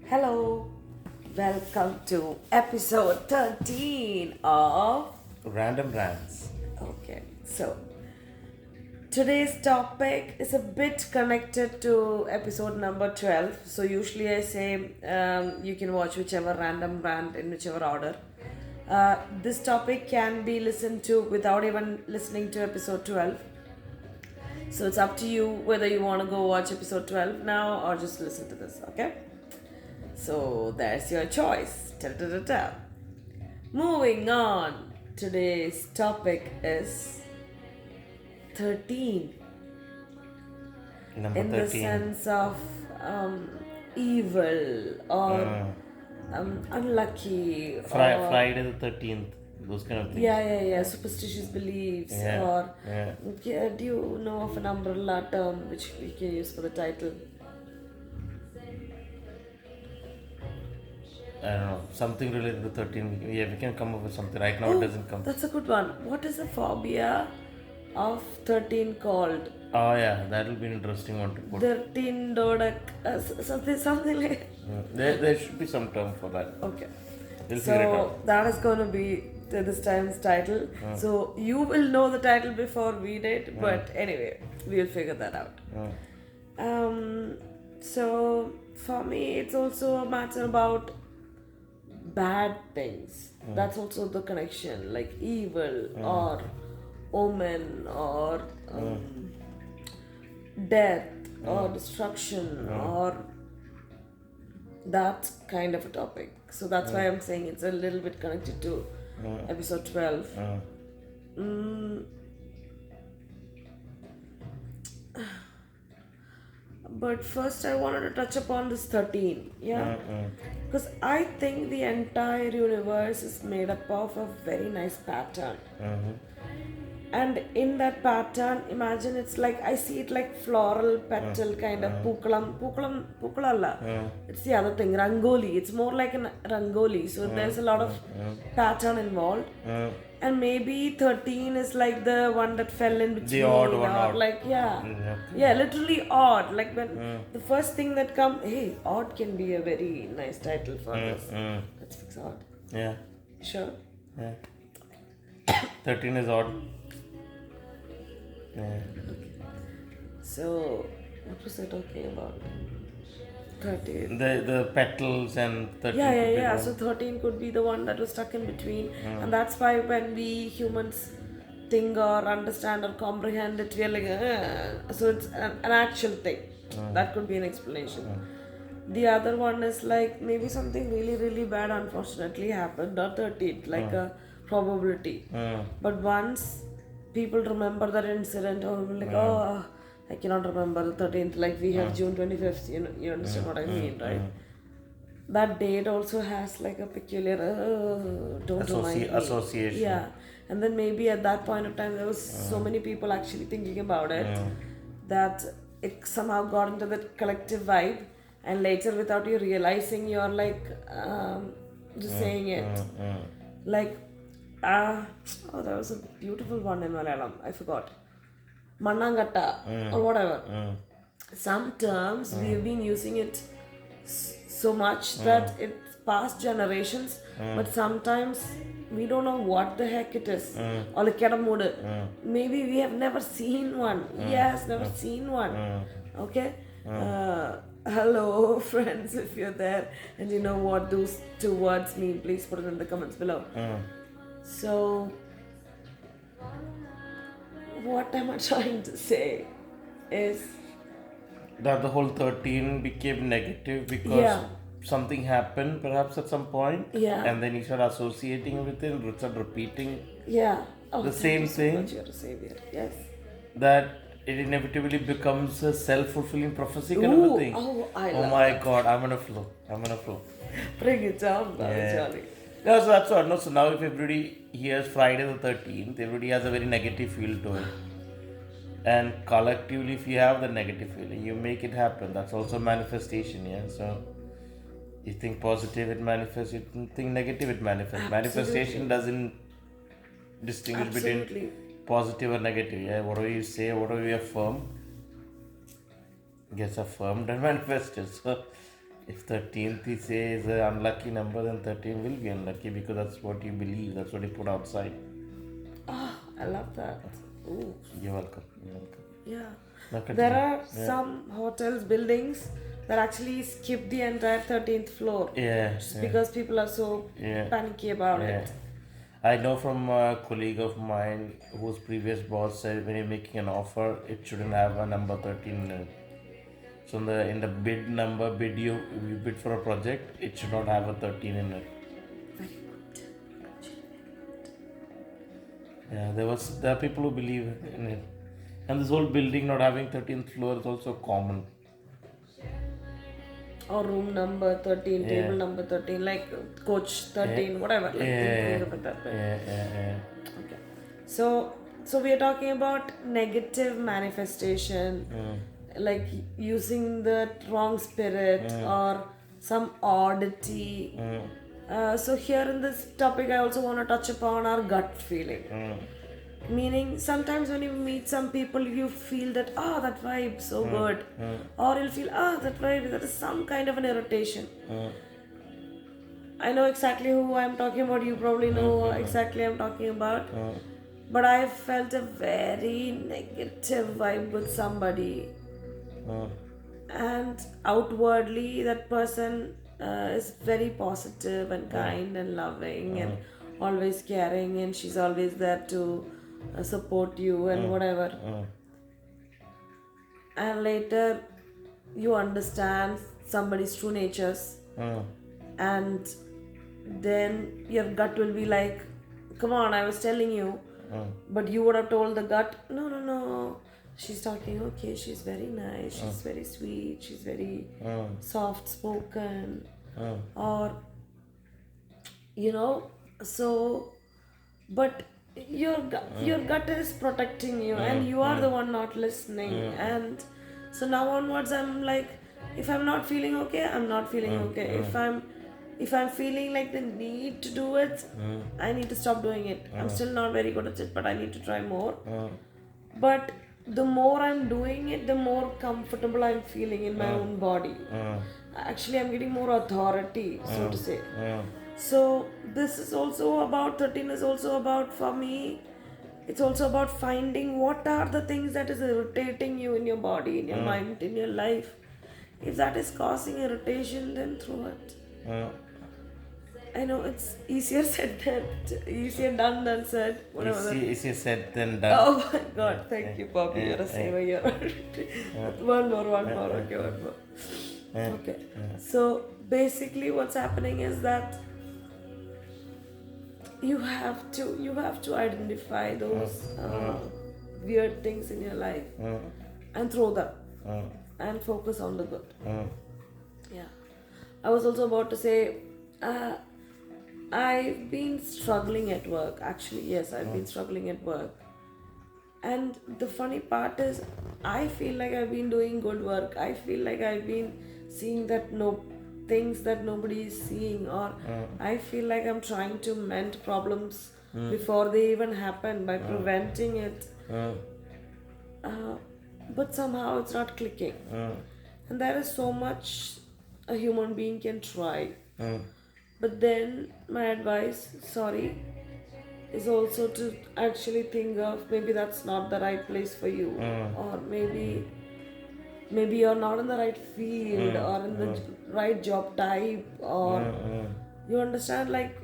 Hello, welcome to episode 13 of. Random rants. Okay, so today's topic is a bit connected to episode number 12. So, usually I say you can watch whichever random rant in whichever order. This topic can be listened to without even listening to episode 12. So, it's up to you whether you want to go watch episode 12 now or just listen to this, okay? So that's your choice. Ta-da-da-da. Moving on. Today's topic is 13 Number in the 13. sense of evil or unlucky or Friday the 13th. Those kind of things. yeah, superstitious beliefs Yeah, or yeah. do you know of an umbrella term which we can use for the title? I don't know. Something related to 13. Yeah, we can come up with something. Right now it doesn't come. That's a good one. What is the phobia of 13 called? Oh, yeah. That will be an interesting one to put. 13 Dodak, something like. There should be some term for that. Okay. We'll figure it So out. that is going to be this time's title. So you will know the title before we did, but anyway, we'll figure that out. So for me, it's also a matter about bad things. That's also the connection, like evil or omen or death or destruction or that kind of a topic. So that's why I'm saying it's a little bit connected to episode 12. But first, I wanted to touch upon this 13. Yeah. Because I think the entire universe is made up of a very nice pattern. And in that pattern, imagine it's like, I see it like floral petal kind of pukalalla. It's the other thing, rangoli. It's more like a rangoli. So there's a lot of pattern involved. And maybe 13 is like the one that fell in between. The odd one or out. like, yeah, literally odd. Like when the first thing that comes, hey, odd can be a very nice title for this. Let's fix odd. Yeah. Sure. Yeah. 13 is odd. Yeah. So, what was I talking about? 13. The petals and 13. Yeah. could be So 13 could be the one that was stuck in between. And that's why when we humans think or understand or comprehend it, we are like, so it's an actual thing. That could be an explanation. The other one is like maybe something really, really bad unfortunately happened on 13th, like a probability. But once people remember that incident or will be like, oh, I cannot remember the 13th, like we have June 25th, you understand what I mean, right? That date also has like a peculiar, don't remind me. Association. Yeah. And then maybe at that point of time, there was so many people actually thinking about it that it somehow got into that collective vibe. And later, without you realizing, you're like just saying it. Like, there was a beautiful one in Malayalam. I forgot. Mannangatta or whatever. Some terms we have been using it so much that it's past generations, but sometimes we don't know what the heck it is. Maybe we have never seen one. Yes, never seen one. Okay? Hello, friends, if you're there and you know what those two words mean, please put it in the comments below. So, what am I trying to say is that the whole 13 became negative because something happened perhaps at some point, and then you start associating with it and start repeating the same thing, you're a savior. Yes. that it inevitably becomes a self-fulfilling prophecy kind of a thing. Oh My god, I'm gonna flow. Bring it down, Charlie. No, so that's what. No, so now if everybody hears Friday the 13th, everybody has a very negative feel to it. And collectively, if you have the negative feeling, you make it happen. That's also manifestation, yeah. So you think positive, it manifests. You think negative, it manifests. Manifestation doesn't distinguish between positive or negative. Yeah, whatever you say, whatever you affirm, gets affirmed and manifested. So If 13th is an unlucky number, then 13 will be unlucky because that's what you believe, that's what you put outside. Oh, I love that. Ooh, You're welcome. You're welcome. yeah. Now There continue. are some hotels, buildings that actually skip the entire 13th floor Yeah. just because people are so Yeah. panicky about Yeah. it. I know from a colleague of mine whose previous boss said when you're making an offer, it shouldn't have a number 13 in it. So in the bid you bid for a project, it should not have a 13 in it. Very good. Yeah, there are people who believe in it. And this whole building not having 13th floor is also common. Or room number 13, Yeah. table number 13, like coach 13, whatever. Like think of it that way. Yeah. Okay. So we are talking about negative manifestation, like using the wrong spirit or some oddity. So here in this topic, I also want to touch upon our gut feeling. Meaning, sometimes when you meet some people, you feel that, oh, that vibe so good, or you'll feel, oh, that vibe, that is some kind of an irritation. I know exactly who I'm talking about. You probably know exactly I'm talking about. But I felt a very negative vibe with somebody, and outwardly that person is very positive and kind and loving and always caring, and she's always there to support you and whatever. And later you understand somebody's true natures, and then your gut will be like, come on, I was telling you. But you would have told the gut, no, she's talking okay, she's very nice, she's very sweet, she's very soft spoken, or so. But your gut is protecting you, and you are the one not listening. And so now onwards, I'm like, if I'm not feeling okay, I'm not feeling okay. If I'm feeling like the need to do it, I need to stop doing it. I'm still not very good at it, but I need to try more. But the more I'm doing it, the more comfortable I'm feeling in my own body. Actually, I'm getting more authority, so to say. So this is also about 13 is also about, for me, it's also about finding what are the things that is irritating you in your body, in your mind, in your life. If that is causing irritation, then throw it. I know it's easier done than said. Whatever. Easier said than done. Oh my God! Thank you, Bobby. You're a saver here. One more. Okay, one more. Okay. So basically, what's happening is that you have to identify those weird things in your life and throw them and focus on the good. Yeah. I was also about to say, I've been struggling at work. Actually, yes, I've been struggling at work. And the funny part is, I feel like I've been doing good work. I feel like I've been seeing things that nobody is seeing, or I feel like I'm trying to mend problems before they even happen by preventing it. But somehow it's not clicking. And there is so much a human being can try. But then my advice, is also to actually think of, maybe that's not the right place for you, or maybe you're not in the right field or in the right job type, or you understand, like,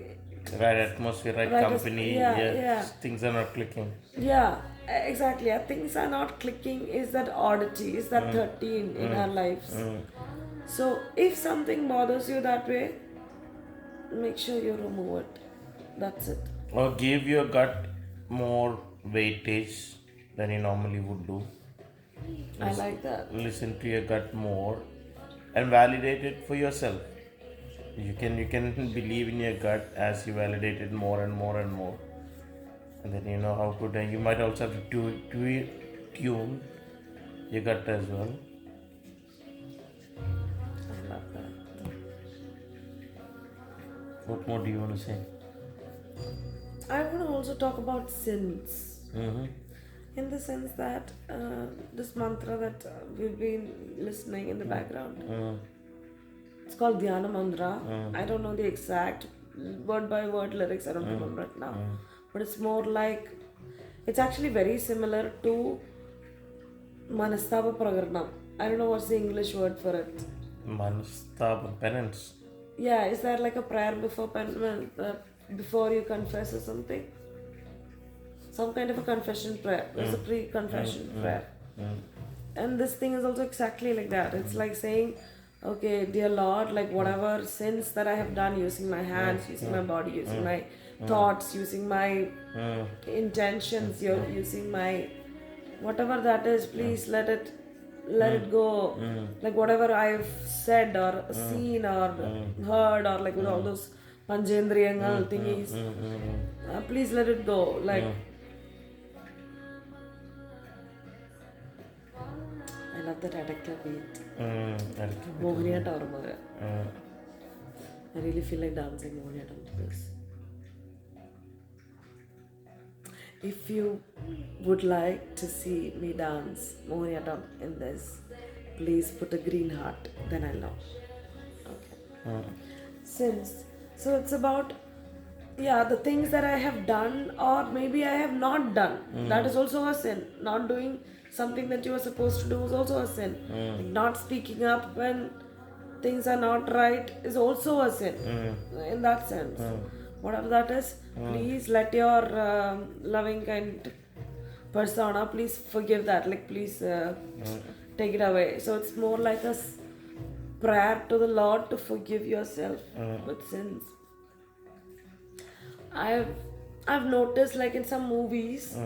Right atmosphere, right company. yeah. Things are not clicking. Yeah, exactly. Things are not clicking is that oddity, is that 13 in our lives. So if something bothers you that way, make sure you remove it. That's it. Or give your gut more weightage than you normally would do. I like that. Listen to your gut more and validate it for yourself. You can believe in your gut as you validate it more and more and more. And then you know how good, and you might also have to tune your gut as well. I love that. What more do you want to say? I want to also talk about sins. In the sense that this mantra that we've been listening in the background, it's called Dhyana Mandra. I don't know the exact word by word lyrics, I don't remember it now. But it's more like, it's actually very similar to Manastapa Prakarnam. I don't know what's the English word for it. Manastapa, penance. Yeah, is that like a prayer before you confess or something? Some kind of a confession prayer. There's a pre-confession prayer. And this thing is also exactly like that. It's like saying, okay, dear Lord, like whatever sins that I have done using my hands, using my body, using my thoughts, using my intentions, using my whatever that is, please let it go. Like whatever I've said or seen or heard or like with all those panjendriyangal thingies, please let it go. Like I love that Adakla beat. Mohiniyattam orumaga. I really feel like dancing Mohiniyattam to this. If you would like to see me dance Mohiniyattam in this, please put a green heart, then I'll know. Okay. So it's about, the things that I have done or maybe I have not done. That is also a sin. Not doing something that you are supposed to do is also a sin. Like not speaking up when things are not right is also a sin. In that sense. Whatever that is, please let your loving kind persona, please forgive that. Like please take it away. So it's more like a prayer to the Lord to forgive yourself with sins. I've noticed, like in some movies,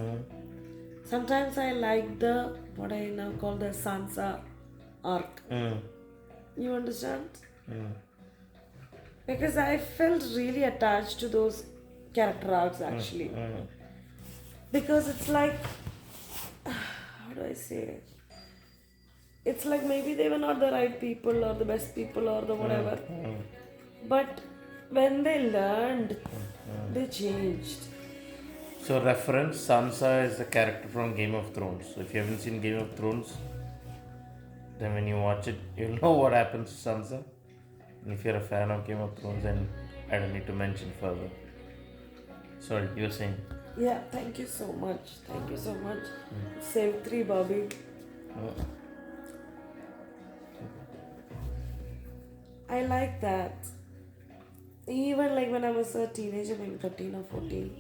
sometimes I like the what I now call the Sansa arc. You understand? Because I felt really attached to those character arcs actually. Because it's like, how do I say it? It's like maybe they were not the right people or the best people or the whatever. But when they learned, they changed. So reference, Sansa is a character from Game of Thrones. So if you haven't seen Game of Thrones, then when you watch it, you'll know what happens to Sansa. And if you're a fan of Game of Thrones, then I don't need to mention further. Sorry, you were saying? Yeah, thank you so much. Thank you so much. Savitri, Bobby. I like that. Even like when I was a teenager, maybe 13 or 14,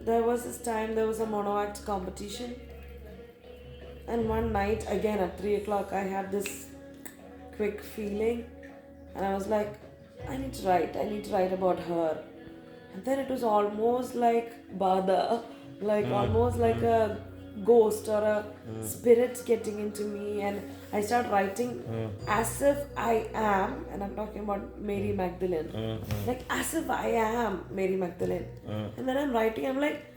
there was this time there was a mono act competition. And one night, again at 3 o'clock, I had this quick feeling. And I was like, I need to write about her. And then it was almost like Bada, like almost like a ghost or a spirit getting into me. And I start writing as if I am, and I'm talking about Mary Magdalene, like as if I am Mary Magdalene. And then I'm writing, I'm like,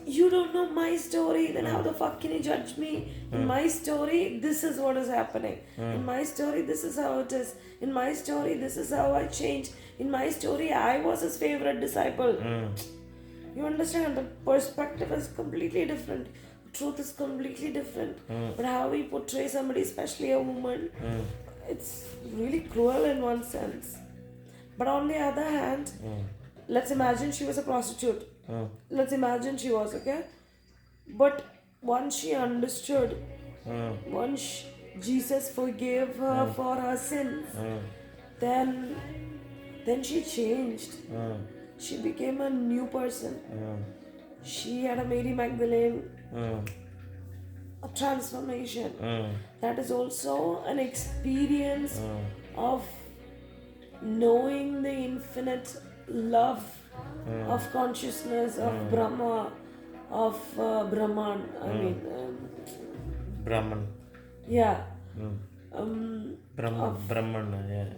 you don't know my story, then how the fuck can you judge me? In my story, this is what is happening. In my story, this is how it is. In my story, this is how I changed. In my story, I was his favorite disciple. You understand? The perspective is completely different. The truth is completely different. But how we portray somebody, especially a woman, it's really cruel in one sense. But on the other hand, let's imagine she was a prostitute. Let's imagine she was, okay? But once she understood, once Jesus forgave her for her sins, then she changed. She became a new person. She had a Mary Magdalene, a transformation. That is also an experience of knowing the infinite love of consciousness, of Brahma, of Brahman. Brahman. Yeah. Brahman, yeah.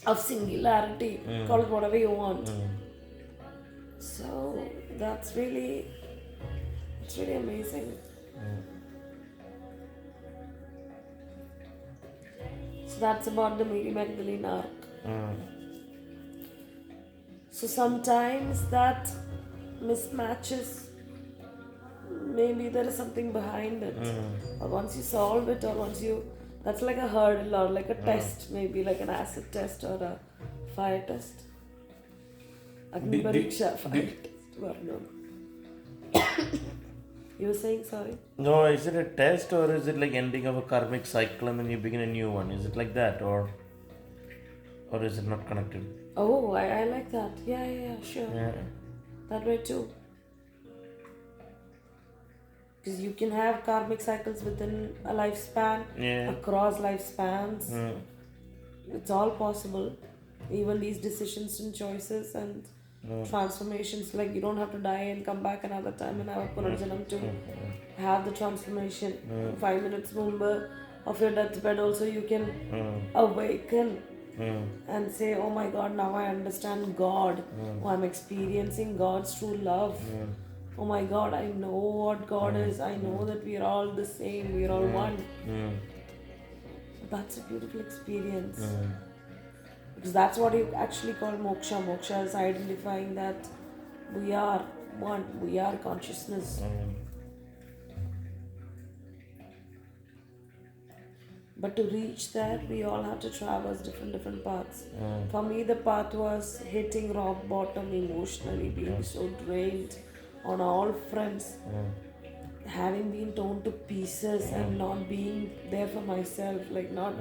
Of singularity. Call it whatever you want. So it's really amazing. So that's about the Mary Magdalene arc. So sometimes that mismatches, maybe there is something behind it. Or once you solve it, or once you That's like a hurdle or like a test, maybe like an acid test or a fire test. Agni Pariksha, fire test. Varnam. You were saying, sorry? No, is it a test or is it like ending of a karmic cycle and then you begin a new one? Is it like that or is it not connected? Oh, I like that. Yeah, sure. Yeah. That way too. Because you can have karmic cycles within a lifespan, Yeah. across lifespans. Mm. It's all possible. Even these decisions and choices and transformations, like you don't have to die and come back another time and have a punarjanam to have the transformation. 5 minutes mumba of your deathbed also you can awaken and say, oh my God, now I understand God. Oh, I'm experiencing God's true love. Oh my God, I know what God is. I know that we are all the same. We are all one. That's a beautiful experience. Because that's what you actually call moksha. Moksha is identifying that we are one. We are consciousness. But to reach there, we all have to traverse different paths. For me, the path was hitting rock bottom emotionally, being so drained on all fronts, having been torn to pieces and not being there for myself, like not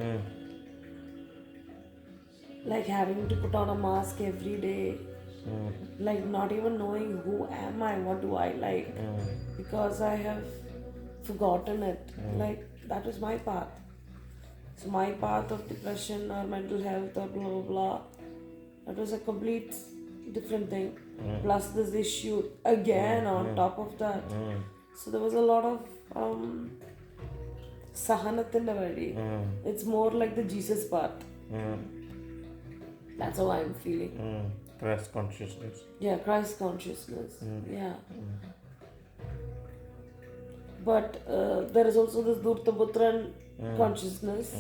like having to put on a mask every day, like not even knowing who am I, what do I like, because I have forgotten it. Like that was my path. So my path of depression or mental health or blah blah blah, that was a complete different thing. Plus this issue again on top of that. So there was a lot of sahanathinte vadi. It's more like the Jesus path. That's how I'm feeling. Christ consciousness. Yeah, Christ consciousness. Yeah. But there is also this Dhurtaputran consciousness.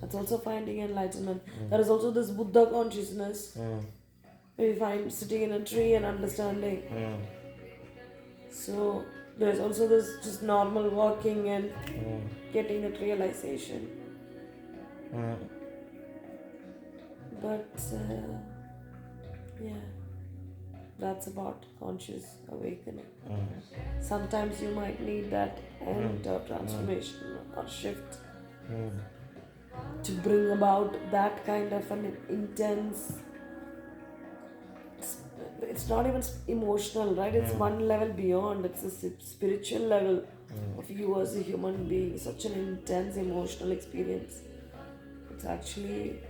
That's also finding enlightenment. There is also this Buddha consciousness. Where you find sitting in a tree and understanding. So there's also this just normal walking and getting that realization. But yeah, that's about conscious awakening. Sometimes you might need that end or transformation or shift to bring about that kind of an intense. It's not even emotional, right? It's one level beyond. It's a spiritual level of you as a human being. Such an intense emotional experience. It's actually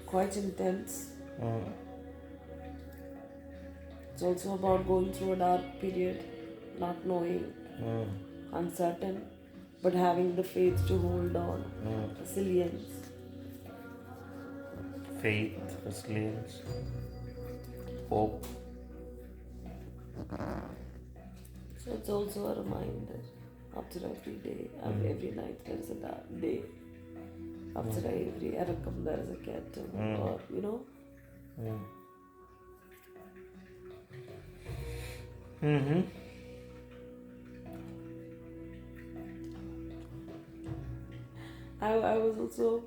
quite intense. It's also about going through a dark period, not knowing, uncertain, but having the faith to hold on, resilience. Faith, resilience, hope. So it's also a reminder after every day, every night there is a dark day. After every erakam there is a ketam, or you know. I was also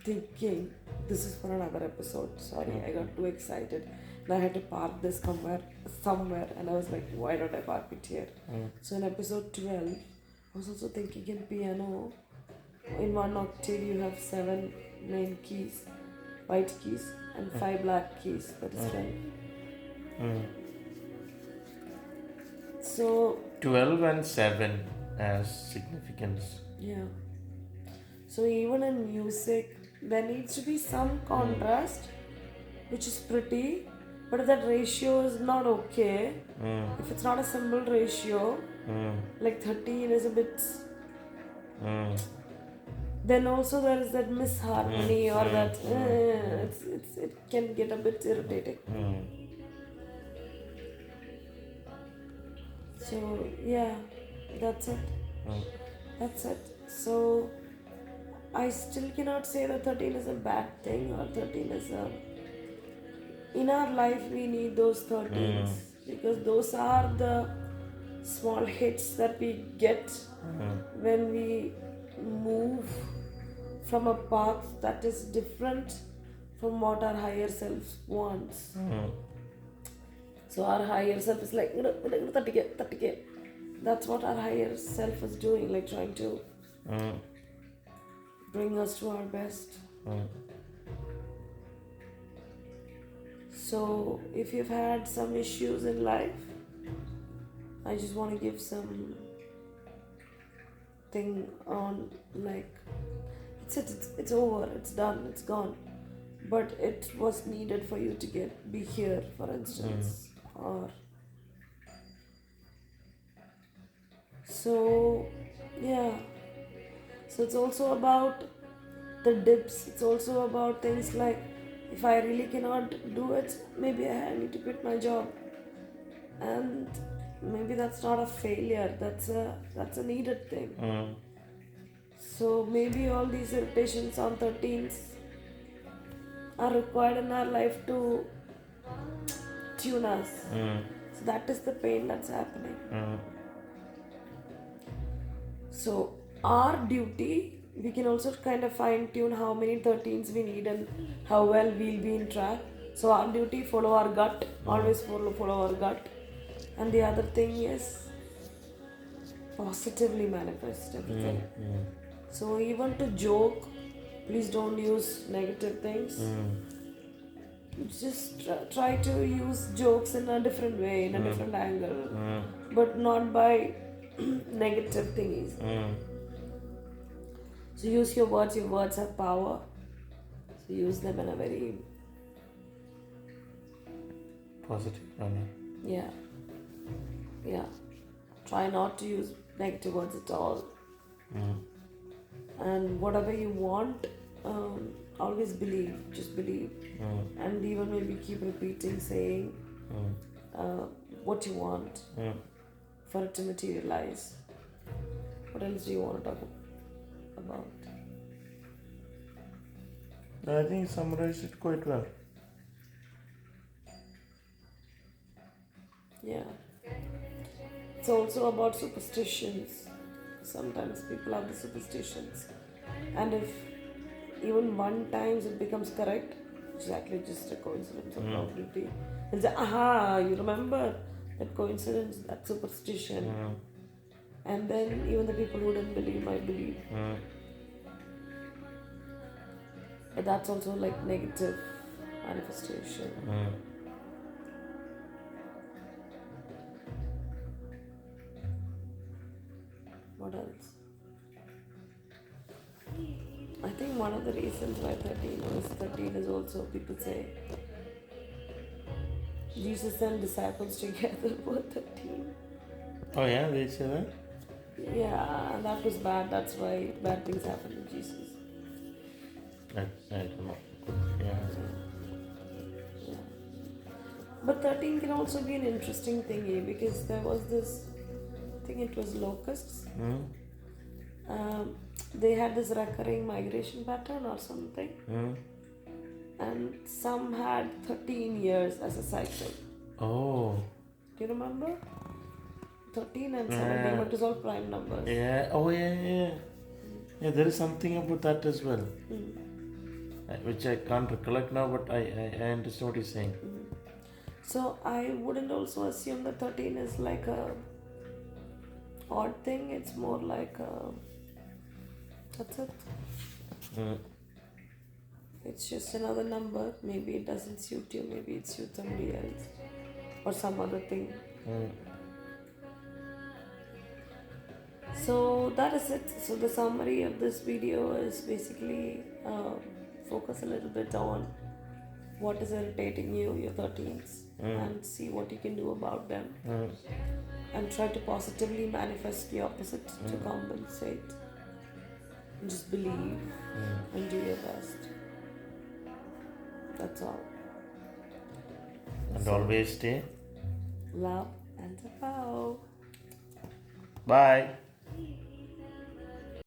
thinking, this is for another episode. Sorry, I got too excited. And I had to park this somewhere, and I was like, why don't I park it here? So in episode 12, I was also thinking in piano, in one octave you have 7 main keys, white keys, and 5 black keys, that is 12. So 12 and 7 has significance. yeah. So even in music, there needs to be some contrast, which is pretty, but if that ratio is not okay, if it's not a symbol ratio, like 13 is a bit, then also there is that misharmony or that it can get a bit irritating. So yeah, that's it. That's it. So I still cannot say that 13 is a bad thing or 13 is a... In our life we need those 13s because those are the small hits that we get when we move from a path that is different from what our higher self wants. So our higher self is like, "Tatike." That's what our higher self is doing, like trying to bring us to our best. So if you've had some issues in life, I just want to give some thing on, like, it's over, it's done, it's gone, but it was needed for you to be here, for instance. Or so yeah, so it's also about the dips. It's also about things like, if I really cannot do it, maybe I need to quit my job, and maybe that's not a failure, that's a needed thing. So maybe all these irritations on 13s are required in our life to tune us. So that is the pain that's happening. So our duty, we can also kind of fine tune how many 13s we need and how well we'll be in track. So our duty, follow our gut, always follow our gut. And the other thing is positively manifest everything. So even to joke, please don't use negative things. Just try to use jokes in a different way, in a different angle, but not by negative thingies. So use your words. Your words have power. So use them in a very positive manner. Yeah. Try not to use negative words at all. And whatever you want, always believe. Just believe. And even maybe keep repeating, saying what you want for it to materialize. What else do you want to talk about? I think you summarized it quite well. Yeah. It's also about superstitions. Sometimes people have the superstitions, and if even one times it becomes correct, it's actually just a coincidence or probability. And say, aha, you remember that coincidence, that superstition. And then even the people who didn't believe might believe. But that's also like negative manifestation. What else? I think one of the reasons why 13 is also, people say Jesus and disciples together were 13. Oh yeah, they say that? Yeah, that was bad. That's why bad things happened to Jesus. I don't know. Yeah. But 13 can also be an interesting thingy, because there was this, I think it was locusts. They had this recurring migration pattern or something. And some had 13 years as a cycle. Oh. Do you remember? 13 and 17, but it was all prime numbers. Yeah. Oh yeah. Yeah, there is something about that as well. Which I can't recollect now, but I understand what you're saying. So I wouldn't also assume that 13 is like a odd thing. It's more like that's it. It's just another number. Maybe it doesn't suit you. Maybe it suits somebody else or some other thing. So that is it. So the summary of this video is basically focus a little bit on what is irritating you, your 13s, and see what you can do about them. And try to positively manifest the opposite to compensate. And just believe and do your best. That's all. And always stay love and love. Bye.